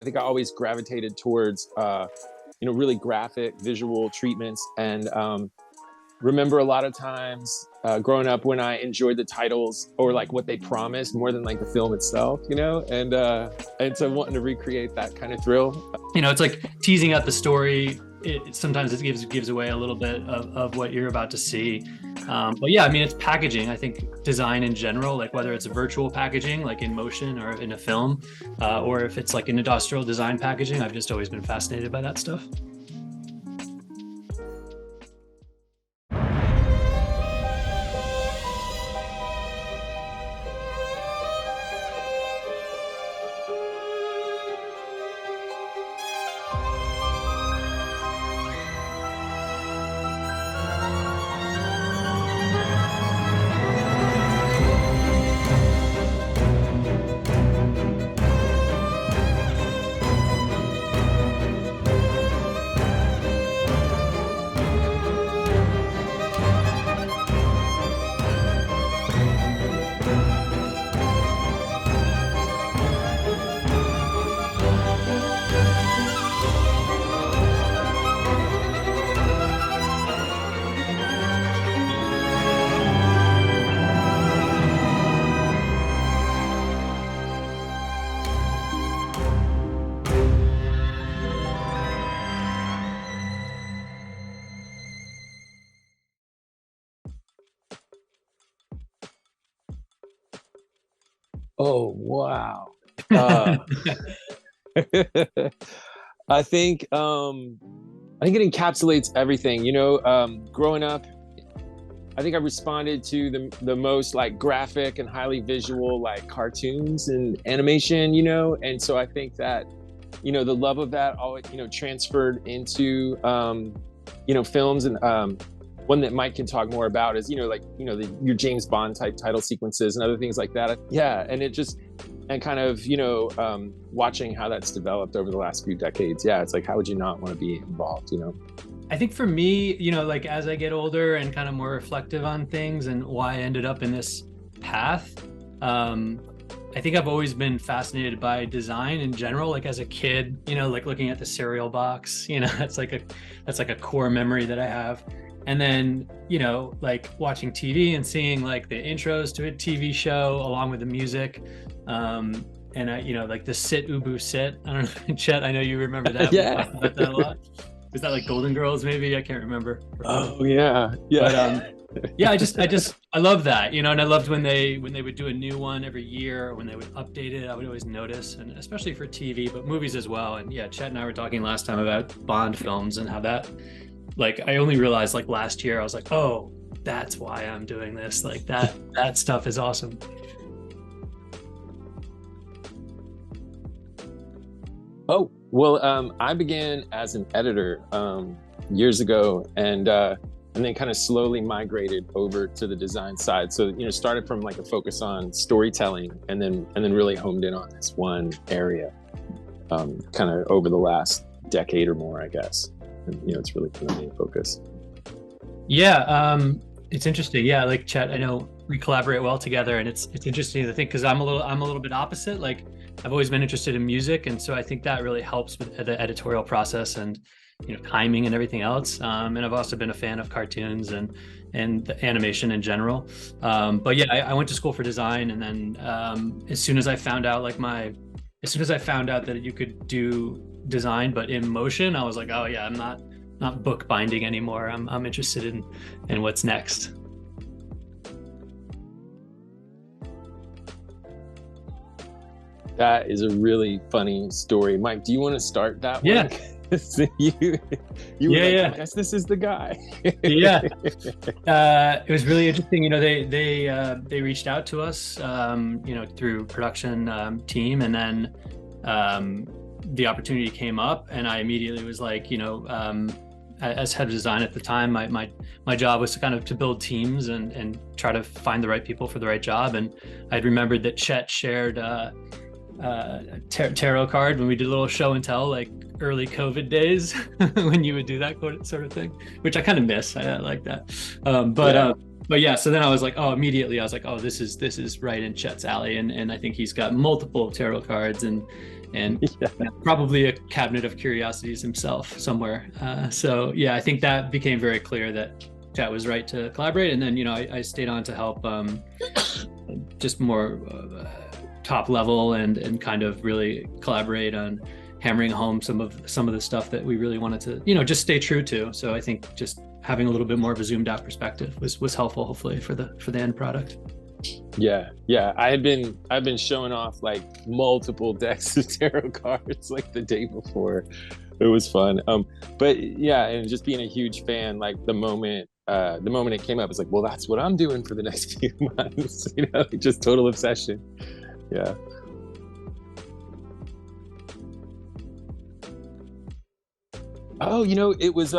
I think I always gravitated towards, really graphic visual treatments. And remember a lot of times growing up when I enjoyed the titles or like what they promised more than like the film itself, and so wanting to recreate that kind of thrill. It's like teasing out the story. Sometimes it gives away a little bit of what you're about to see. But yeah, I mean, it's packaging. I think design in general, like whether it's virtual packaging, like in motion or in a film, or if it's like an industrial design packaging, I've just always been fascinated by that stuff. Oh, wow. I think it encapsulates everything. Growing up, I think I responded to the most like graphic and highly visual like cartoons and animation, and so I think that the love of that all transferred into films. And one that Mike can talk more about is your James Bond type title sequences and other things like that. Yeah, and it just and kind of watching how that's developed over the last few decades. Yeah, it's like, how would you not want to be involved? I think for me, like as I get older and kind of more reflective on things and why I ended up in this path, I think I've always been fascinated by design in general. Like as a kid, like looking at the cereal box, that's like a core memory that I have. And then, like watching TV and seeing like the intros to a TV show along with the music. And I, like the Sit Ubu Sit. I don't know, Chet, I know you remember that. Yeah. We talked about that a lot. Was that like Golden Girls maybe? I can't remember. Oh yeah. Yeah. But yeah, I love that, and I loved when they would do a new one every year, or when they would update it. I would always notice, and especially for TV, but movies as well. And yeah, Chet and I were talking last time about Bond films and how that, like, I only realized like last year, I was like, oh, that's why I'm doing this. Like that stuff is awesome. Oh, well, I began as an editor years ago, and then kind of slowly migrated over to the design side. So, started from like a focus on storytelling, and then really homed in on this one area, kind of over the last decade or more, I guess. And, it's really kind of main focus. Yeah, it's interesting. Yeah, like Chet, I know we collaborate well together, and it's interesting to think because I'm a little bit opposite. Like I've always been interested in music, and so I think that really helps with the editorial process and timing and everything else. And I've also been a fan of cartoons and the animation in general. But yeah, I went to school for design, and then as soon as I found out that you could do design but in motion, I was like, oh yeah, I'm not book binding anymore. I'm interested in what's next. That is a really funny story. Mike, do you want to start that Yeah. one? you Yeah. I guess this is the guy. Yeah. It was really interesting. They reached out to us, through production team, and then the opportunity came up, and I immediately was like, as head of design at the time, my job was to kind of to build teams and try to find the right people for the right job. And I'd remembered that Chet shared tarot card when we did a little show and tell, like early COVID days, when you would do that sort of thing, which I kind of miss. I like that. But yeah, so then I was like, immediately I was like, this is right in Chet's alley. And I think he's got multiple tarot cards and and probably a cabinet of curiosities himself somewhere. So yeah, I think that became very clear that Chet was right to collaborate. And then, I stayed on to help just more top level and kind of really collaborate on hammering home some of the stuff that we really wanted to, just stay true to. So I think just having a little bit more of a zoomed out perspective was helpful, hopefully, for the end product. Yeah. I've been showing off like multiple decks of tarot cards like the day before. It was fun. But yeah, and just being a huge fan, like the moment it came up, it's like, well, that's what I'm doing for the next few months. Just total obsession. Yeah. Oh, it was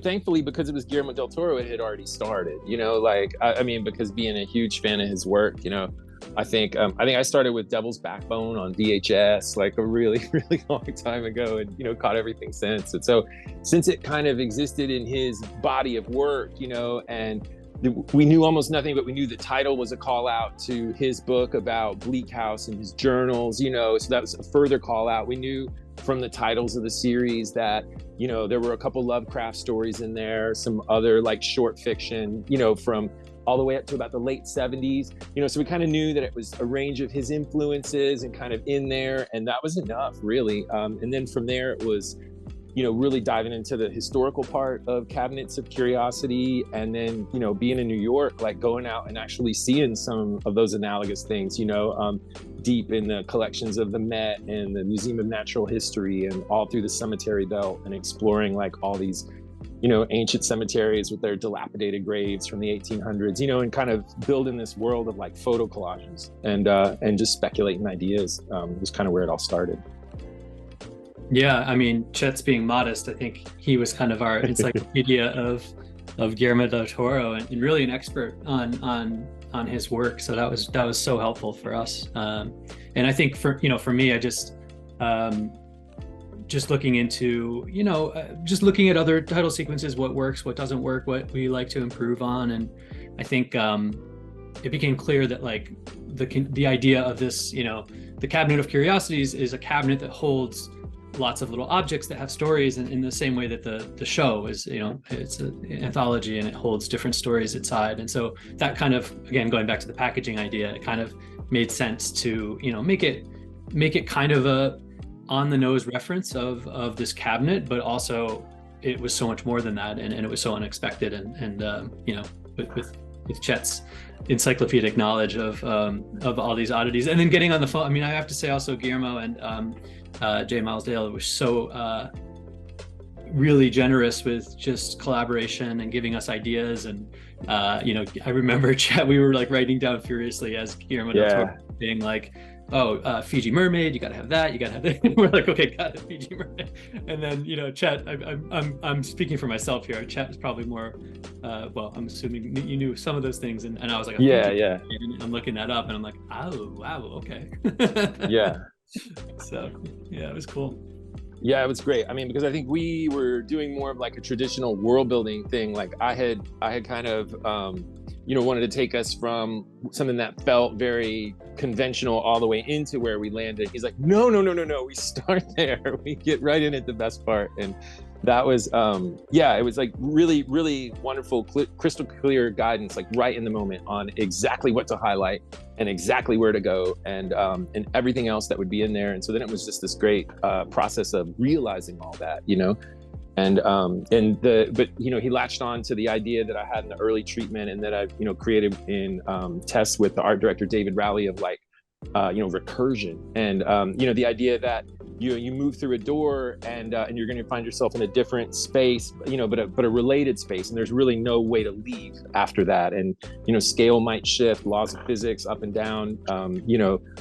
thankfully, because it was Guillermo Del Toro, it had already started, because being a huge fan of his work, I think I started with Devil's Backbone on VHS, like a really, really long time ago, and, caught everything since. And so since it kind of existed in his body of work, and we knew almost nothing, but we knew the title was a call out to his book about Bleak House and his journals, so that was a further call out. We knew from the titles of the series that, there were a couple Lovecraft stories in there, some other like short fiction, from all the way up to about the late 70s, so we kind of knew that it was a range of his influences and kind of in there, and that was enough, really. And then from there it was, really diving into the historical part of Cabinets of Curiosity, and then, being in New York, like going out and actually seeing some of those analogous things, deep in the collections of the Met and the Museum of Natural History and all through the cemetery belt, and exploring like all these, ancient cemeteries with their dilapidated graves from the 1800s, and kind of building this world of like photo collages and just speculating ideas was kind of where it all started. Yeah, I mean, Chet's being modest. I think he was kind of our encyclopedia of Guillermo del Toro, and really an expert on his work. So that was so helpful for us. And I think for me, I just looking into just looking at other title sequences, what works, what doesn't work, what we like to improve on, and I think it became clear that like the idea of this, the Cabinet of Curiosities is a cabinet that holds lots of little objects that have stories, in the same way that the show is, it's an anthology and it holds different stories inside. And so that kind of, again, going back to the packaging idea, it kind of made sense to, make it kind of a on the nose reference of this cabinet, but also it was so much more than that, and it was so unexpected, and with Chet's encyclopedic knowledge of all these oddities, and then getting on the phone. I mean, I have to say also Guillermo and J. Miles Dale was so really generous with just collaboration and giving us ideas. And I remember Chet, we were like writing down furiously as Guillermo del Toro being like, Fiji mermaid, you gotta have that, you gotta have that. We're like, okay, got it, Fiji mermaid. And then Chet, I'm speaking for myself here. Chet is probably more I'm assuming you knew some of those things, and I was like, yeah. I'm looking that up, and I'm like, oh wow, okay. Yeah. So yeah, it was cool. Yeah, it was great. I mean, because I think we were doing more of like a traditional world building thing. Like I had kind of wanted to take us from something that felt very conventional all the way into where we landed. He's like, no, we start there. We get right in at the best part. And that was it was like really, really wonderful, crystal clear guidance, like right in the moment on exactly what to highlight and exactly where to go, and everything else that would be in there. And so then it was just this great process of realizing all that, but he latched on to the idea that I had in the early treatment, and that I created in tests with the art director David Rowley of like recursion, and the idea that you move through a door and you're going to find yourself in a different space, but a related space, and there's really no way to leave after that. And scale might shift, laws of physics up and down,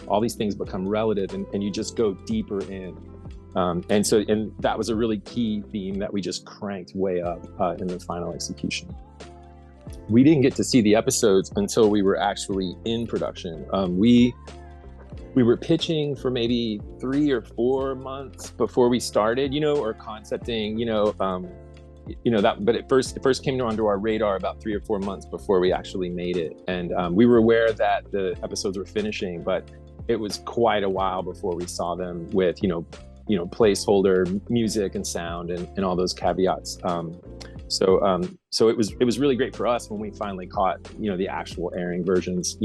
all these things become relative, and you just go deeper in. And that was a really key theme that we just cranked way up in the final execution. We didn't get to see the episodes until we were actually in production. We were pitching for maybe 3 or 4 months before we started, or concepting, but it first came onto our radar about 3 or 4 months before we actually made it. And we were aware that the episodes were finishing, but it was quite a while before we saw them with, placeholder music and sound and all those caveats. So it was really great for us when we finally caught, the actual airing versions,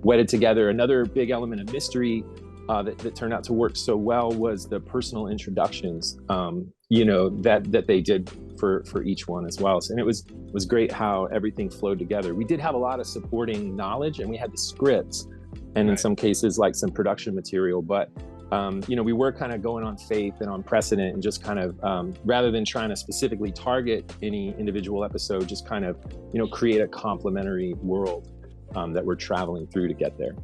wedded together. Another big element of mystery that turned out to work so well was the personal introductions, that they did for each one as well. And it was great how everything flowed together. We did have a lot of supporting knowledge, and we had the scripts, and in some cases like some production material, but we were kind of going on faith and on precedent, and just kind of rather than trying to specifically target any individual episode, just kind of create a complementary world that we're traveling through to get there.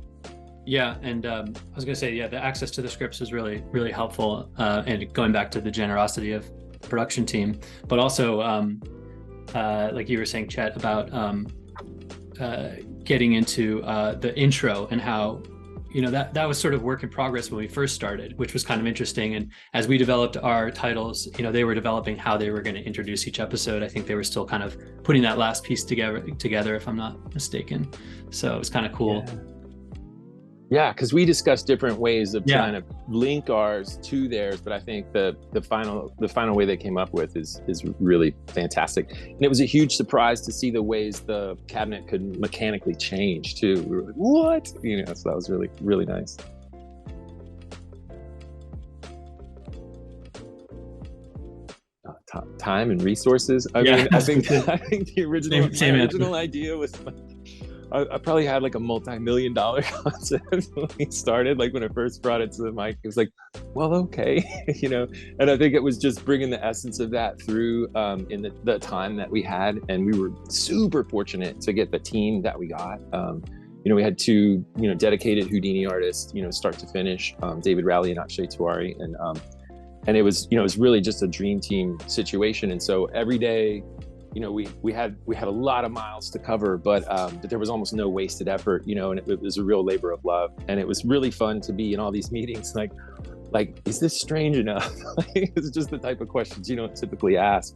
Yeah, and I was going to say, the access to the scripts was really, really helpful, and going back to the generosity of the production team, but also, like you were saying, Chet, about getting into the intro and how, that was sort of work in progress when we first started, which was kind of interesting. And as we developed our titles, they were developing how they were going to introduce each episode. I think they were still kind of putting that last piece together, if I'm not mistaken. So it was kind of cool. Yeah, because we discussed different ways of trying to link ours to theirs, but I think the final way they came up with is really fantastic. And it was a huge surprise to see the ways the cabinet could mechanically change too. We were like, what? So that was really, really nice. Time and resources. I mean, I think the original idea was like, I probably had like a multi-million-dollar concept when we started. Like when I first brought it to the mic, it was like, well, okay, And I think it was just bringing the essence of that through in the time that we had, and we were super fortunate to get the team that we got. We had two, dedicated Houdini artists, start to finish, David Rowley and Akshay Tiwari, and it was, it was really just a dream team situation. And so every day, we had a lot of miles to cover, but there was almost no wasted effort, and it was a real labor of love. And it was really fun to be in all these meetings, like, is this strange enough? It's just the type of questions you don't typically ask.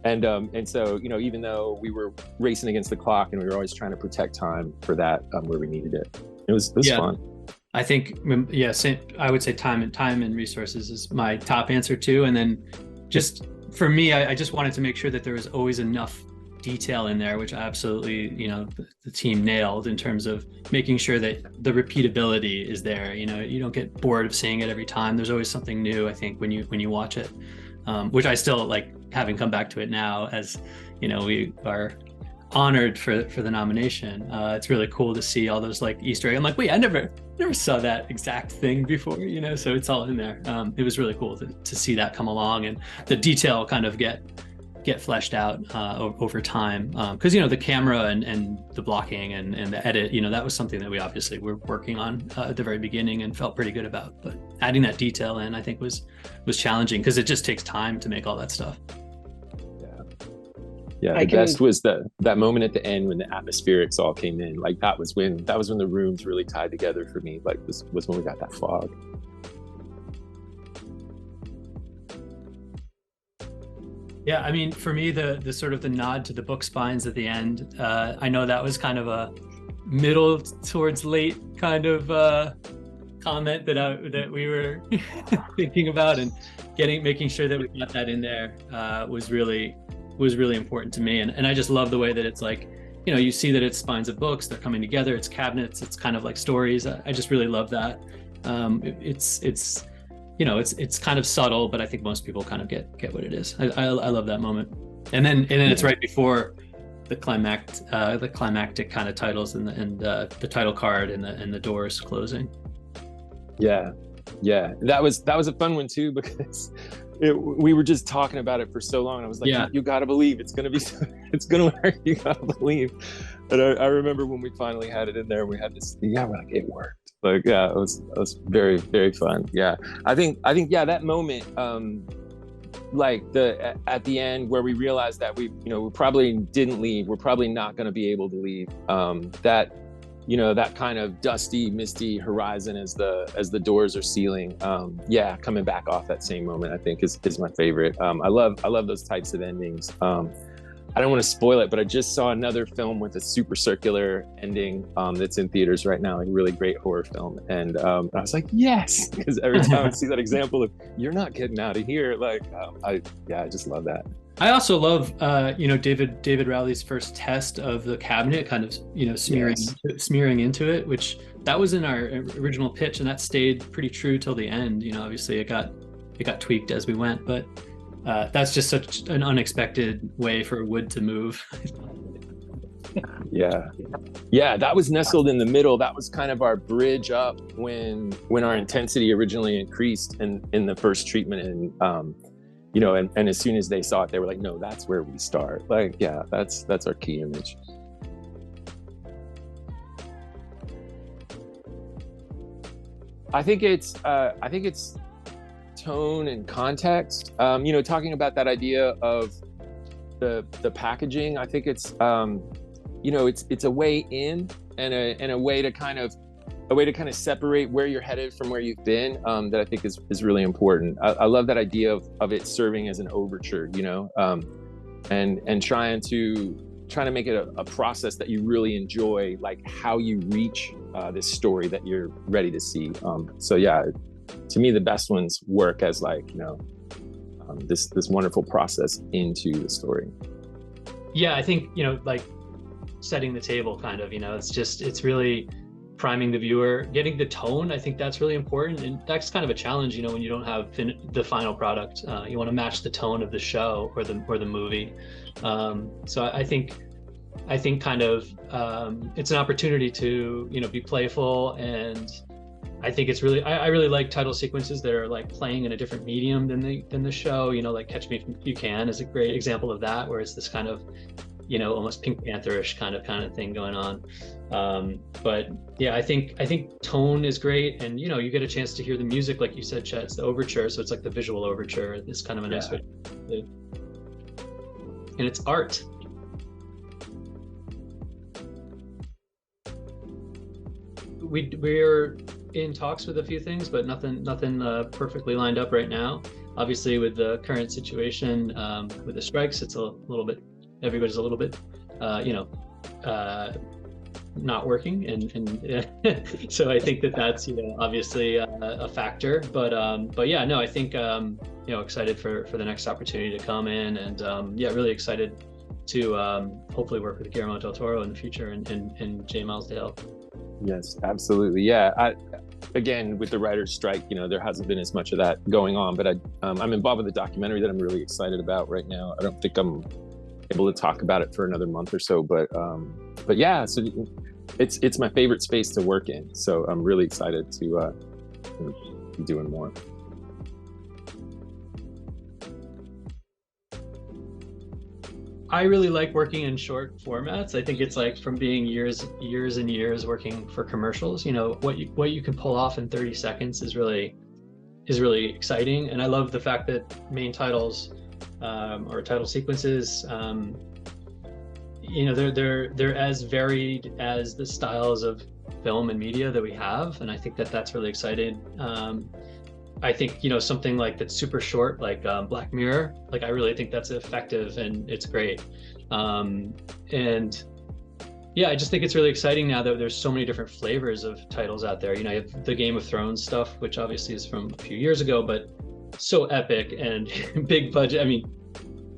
And so, even though we were racing against the clock and we were always trying to protect time for that, where we needed it, it was fun. I think, I would say time and resources is my top answer too. And then just, for me, I just wanted to make sure that there was always enough detail in there, which absolutely, the team nailed in terms of making sure that the repeatability is there. You don't get bored of seeing it every time. There's always something new, I think, when you watch it, which I still like, having come back to it now, as we are honored for the nomination. It's really cool to see all those like Easter eggs. I'm like, wait, I never saw that exact thing before, so it's all in there. It was really cool to see that come along, and the detail kind of get fleshed out over time, because the camera and the blocking and the edit, that was something that we obviously were working on at the very beginning and felt pretty good about, but adding that detail in, I think was challenging, because it just takes time to make all that stuff. Yeah, the best was that moment at the end when the atmospherics all came in. Like that was when the rooms really tied together for me. Like this was when we got that fog. Yeah, I mean, for me, the sort of the nod to the book spines at the end, I know that was kind of a middle towards late kind of comment that we were thinking about, and making sure that we got that in there was really important to me. And I just love the way that it's like, you see that it's spines of books, they're coming together, it's cabinets, it's kind of like stories. I just really love that. It's kind of subtle, but I think most people kind of get what it is. I love that moment. And then it's right before the climactic kind of titles and the title card and the doors closing. Yeah. That was a fun one too, because we were just talking about it for so long. I was like, you gotta believe it's gonna work. You gotta believe. And I remember when we finally had it in there, we had this. Yeah, we're like, it worked. Like, yeah, it was very, very fun. Yeah, I think that moment, like at the end where we realized that we probably didn't leave. We're probably not going to be able to leave. That kind of dusty, misty horizon as the doors are sealing. Coming back off that same moment, I think is my favorite. I love those types of endings. I don't want to spoil it, but I just saw another film with a super circular ending that's in theaters right now, like a really great horror film. And I was like, yes, because every time I see that example of you're not getting out of here, like I just love that. I also love, David Rowley's first test of the cabinet, kind of, smearing into it, which that was in our original pitch, and that stayed pretty true till the end. Obviously it got tweaked as we went, but that's just such an unexpected way for wood to move. Yeah, that was nestled in the middle. That was kind of our bridge up when our intensity originally increased in the first treatment, and and as soon as they saw it, they were like, no, that's where we start. Like, yeah, that's our key image. I think it's tone and context. Talking about that idea of the packaging, I think it's it's a way in and a way to kind of separate where you're headed from where you've been, that I think is really important. I love that idea of it serving as an overture, and trying to make it a process that you really enjoy, like how you reach this story that you're ready to see. So yeah, to me, the best ones work as this wonderful process into the story. Yeah, I think, like setting the table kind of, it's really priming the viewer, getting the tone. I think that's really important, and that's kind of a challenge, when you don't have the final product. You want to match the tone of the show or the movie. So I think kind of it's an opportunity to be playful, and I think it's really I really like title sequences that are like playing in a different medium than the show. Like Catch Me If You Can is a great example of that, where it's this kind of almost Pink Panther-ish kind of thing going on. But yeah, I think tone is great, and you get a chance to hear the music, like you said, Chet. It's the overture, so it's like the visual overture. It's kind of a nice way, and it's art. We're in talks with a few things, but nothing perfectly lined up right now. Obviously, with the current situation with the strikes, it's a little bit, everybody's a little bit not working, and so I think that's obviously a factor, but yeah, no, I think excited for the next opportunity to come in, and really excited to hopefully work with Guillermo Del Toro in the future, and J. Miles Dale. Yes, absolutely. Yeah, again, with the writer's strike, there hasn't been as much of that going on, but I'm involved with a documentary that I'm really excited about right now. I don't think I'm able to talk about it for another month or so, but yeah, so it's my favorite space to work in, so I'm really excited to be doing more. I really like working in short formats. I think it's like, from being years and years working for commercials, what you can pull off in 30 seconds is really exciting. And I love the fact that main titles or title sequences, they're as varied as the styles of film and media that we have, and I think that's really exciting. I think something like that's super short, like Black Mirror, like I really think that's effective and it's great. And yeah, I just think it's really exciting now that there's so many different flavors of titles out there. You have the Game of Thrones stuff, which obviously is from a few years ago, but so epic and big budget. I mean,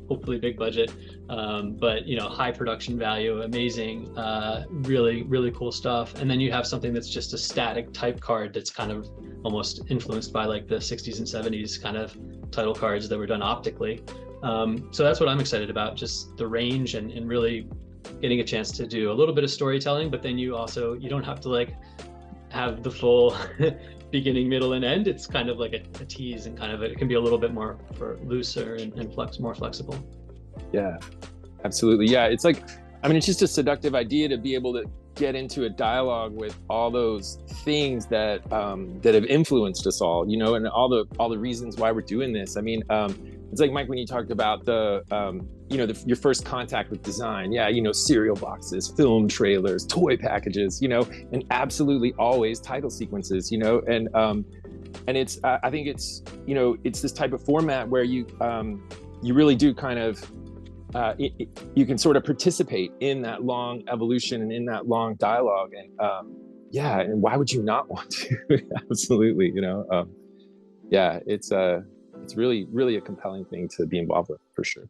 hopefully big budget, but high production value, amazing, really, really cool stuff. And then you have something that's just a static type card that's kind of almost influenced by like the 60s and 70s kind of title cards that were done optically. So that's what I'm excited about, just the range and really getting a chance to do a little bit of storytelling, but then you don't have to like have the full beginning, middle, and end. It's kind of like a tease, and kind of it can be a little bit more looser and more flexible. Yeah, absolutely. Yeah, it's like, it's just a seductive idea to be able to get into a dialogue with all those things that have influenced us all, and all the reasons why we're doing this. It's like, Mike, when you talked about your first contact with design. Yeah, cereal boxes, film trailers, toy packages, and absolutely always title sequences, and it's I think it's it's this type of format where you really do kind of you can sort of participate in that long evolution and in that long dialogue. And yeah, and why would you not want to? Absolutely, you know. Yeah, it's really, really a compelling thing to be involved with, for sure.